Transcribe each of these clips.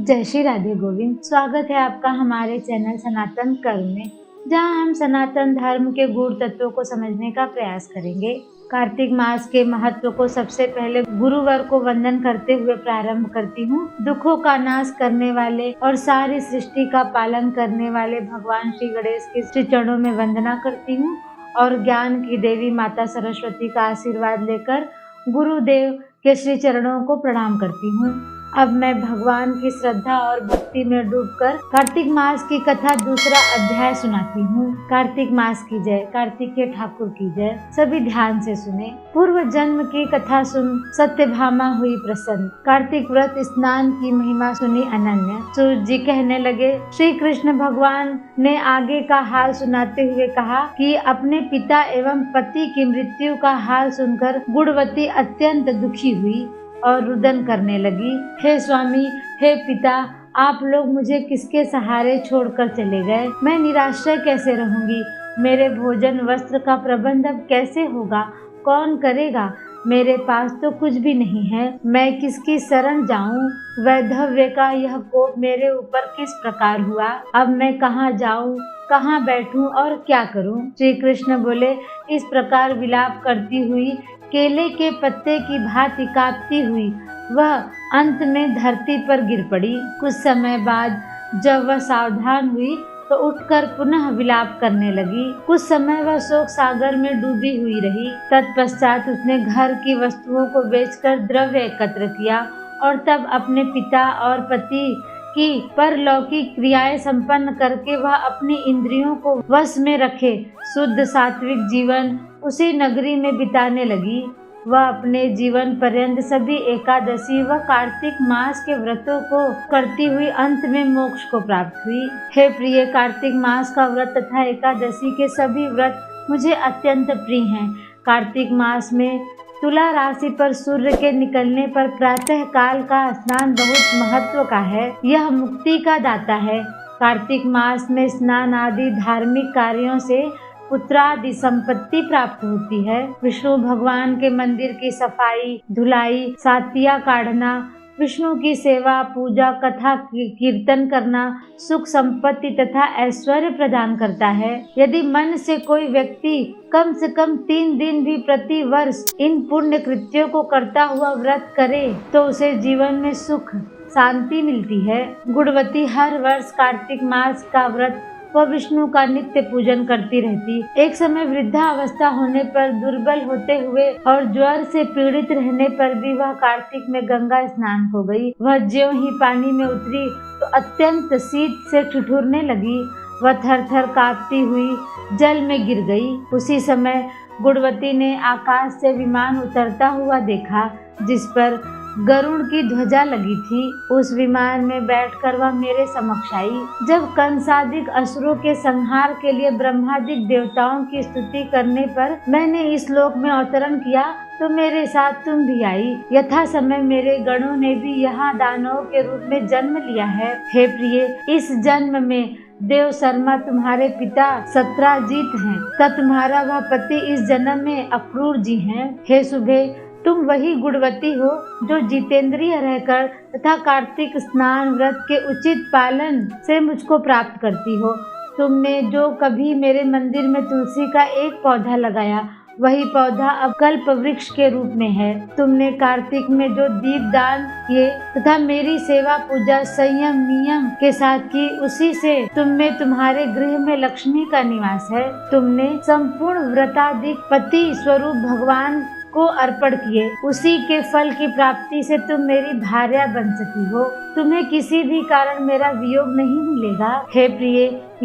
जय श्री राधे गोविंद। स्वागत है आपका हमारे चैनल सनातन कर्म में, जहां हम सनातन धर्म के गूढ़ तत्वों को समझने का प्रयास करेंगे। कार्तिक मास के महत्व को सबसे पहले गुरुवार को वंदन करते हुए प्रारंभ करती हूँ। दुखों का नाश करने वाले और सारी सृष्टि का पालन करने वाले भगवान श्री गणेश के श्री चरणों में वंदना करती हूँ और ज्ञान की देवी माता सरस्वती का आशीर्वाद लेकर गुरुदेव के श्री चरणों को प्रणाम करती हूँ। अब मैं भगवान की श्रद्धा और भक्ति में डूबकर कार्तिक मास की कथा दूसरा अध्याय सुनाती हूँ। कार्तिक मास की जय, कार्तिकेय ठाकुर की जय। सभी ध्यान से सुने। पूर्व जन्म की कथा सुन सत्यभामा हुई प्रसन्न। कार्तिक व्रत स्नान की महिमा सुनी अनन्य। सूर्य जी कहने लगे, श्री कृष्ण भगवान ने आगे का हाल सुनाते हुए कहा कि अपने पिता एवं पति की मृत्यु का हाल सुनकर गुणवती अत्यंत दुखी हुई और रुदन करने लगी। हे स्वामी, हे पिता, आप लोग मुझे किसके सहारे छोड़कर चले गए? मैं निराश्रय कैसे रहूंगी? मेरे भोजन वस्त्र का प्रबंध अब कैसे होगा? कौन करेगा? मेरे पास तो कुछ भी नहीं है। मैं किसकी शरण जाऊं? वैधव्य का यह कोप मेरे ऊपर किस प्रकार हुआ? अब मैं कहाँ जाऊं, कहाँ बैठूं और क्या करूं? श्री कृष्ण बोले, इस प्रकार विलाप करती हुई केले के पत्ते की भांति कांपती हुई वह अंत में धरती पर गिर पड़ी। कुछ समय बाद जब वह सावधान हुई तो उठकर पुनः विलाप करने लगी। कुछ समय वह शोक सागर में डूबी हुई रही। तत्पश्चात उसने घर की वस्तुओं को बेचकर द्रव्य एकत्र किया और तब अपने पिता और पति की परलौकिक क्रियाएं संपन्न करके वह अपनी इंद्रियों को वश में रखे शुद्ध सात्विक जीवन उसी नगरी में बिताने लगी। वह अपने जीवन पर्यंत सभी एकादशी व कार्तिक मास के व्रतों को करती हुई अंत में मोक्ष को प्राप्त हुई। हे प्रिय, कार्तिक मास का व्रत तथा एकादशी के सभी व्रत मुझे अत्यंत प्रिय हैं। कार्तिक मास में तुला राशि पर सूर्य के निकलने पर प्रातः काल का स्नान बहुत महत्व का है। यह मुक्ति का दाता है। कार्तिक मास में स्नान आदि धार्मिक कार्यों से पुत्रादि संपत्ति प्राप्त होती है। विष्णु भगवान के मंदिर की सफाई, धुलाई, सातिया काढ़ना, विष्णु की सेवा, पूजा, कथा कीर्तन करना सुख संपत्ति तथा ऐश्वर्य प्रदान करता है। यदि मन से कोई व्यक्ति कम से कम 3 दिन भी प्रति वर्ष इन पुण्य कृत्यों को करता हुआ व्रत करे तो उसे जीवन में सुख शांति मिलती है। गुणवती हर वर्ष कार्तिक मास का व्रत वह विष्णु का नित्य पूजन करती रहती। एक समय वृद्धावस्था होने पर, दुर्बल होते हुए और ज्वर से पीड़ित रहने पर भी वह कार्तिक में गंगा स्नान हो गई। वह ज्यों ही पानी में उतरी तो अत्यंत शीत से ठिठुरने लगी। वह थर थर कांपती हुई जल में गिर गई। उसी समय गुणवती ने आकाश से विमान उतरता हुआ देखा जिस पर गरुड़ की ध्वजा लगी थी। उस विमान में बैठकर वह मेरे समक्ष आई। जब कंसादिक असुरों के संहार के लिए ब्रह्मादिक देवताओं की स्तुति करने पर मैंने इस लोक में अवतरण किया तो मेरे साथ तुम भी आई। यथा समय मेरे गणों ने भी यहाँ दानवों के रूप में जन्म लिया है। हे प्रिय, इस जन्म में देव शर्मा तुम्हारे पिता सत्राजीत हैं तथा तुम्हारा वह पति इस जन्म में अक्रूर जी हैं। हे शुभे, तुम वही गुणवती हो जो जितेंद्रिय रहकर तथा कार्तिक स्नान व्रत के उचित पालन से मुझको प्राप्त करती हो। तुमने जो कभी मेरे मंदिर में तुलसी का एक पौधा लगाया वही पौधा अब कल्प वृक्ष के रूप में है। तुमने कार्तिक में जो दीप दान किए तथा मेरी सेवा पूजा संयम नियम के साथ की उसी से तुम में तुम्हारे गृह में लक्ष्मी का निवास है। तुमने संपूर्ण व्रताधिक पति स्वरूप भगवान को अर्पण किए, उसी के फल की प्राप्ति से तुम मेरी भार्या बन सकी हो। तुम्हें किसी भी कारण मेरा वियोग नहीं मिलेगा। हे प्रिय,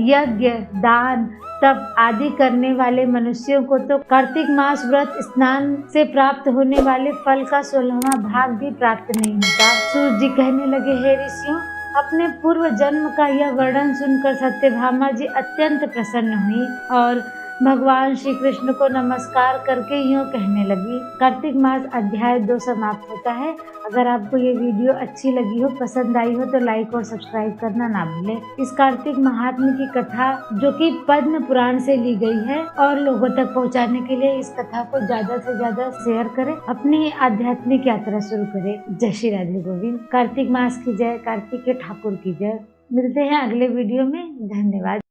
यज्ञ, दान, तप आदि करने वाले मनुष्यों को तो कार्तिक मास व्रत स्नान से प्राप्त होने वाले फल का 16वां भाग भी प्राप्त नहीं होता। सूर्य जी कहने लगे, हे ऋषियों, अपने पूर्व जन्म का यह वर्णन सुनकर सत्यभामा जी अत्यंत प्रसन्न हुई और भगवान श्री कृष्ण को नमस्कार करके यूँ कहने लगी। कार्तिक मास अध्याय 2 समाप्त होता है। अगर आपको ये वीडियो अच्छी लगी हो, पसंद आई हो तो लाइक और सब्सक्राइब करना ना भूलें। इस कार्तिक महात्म्य की कथा जो कि पद्म पुराण से ली गई है और लोगों तक पहुंचाने के लिए इस कथा को ज्यादा से ज्यादा शेयर करें, अपनी आध्यात्मिक यात्रा शुरू करें। जय श्री राधे गोविंद। कार्तिक मास की जय, कार्तिक के ठाकुर की जय। मिलते हैं अगले वीडियो में। धन्यवाद।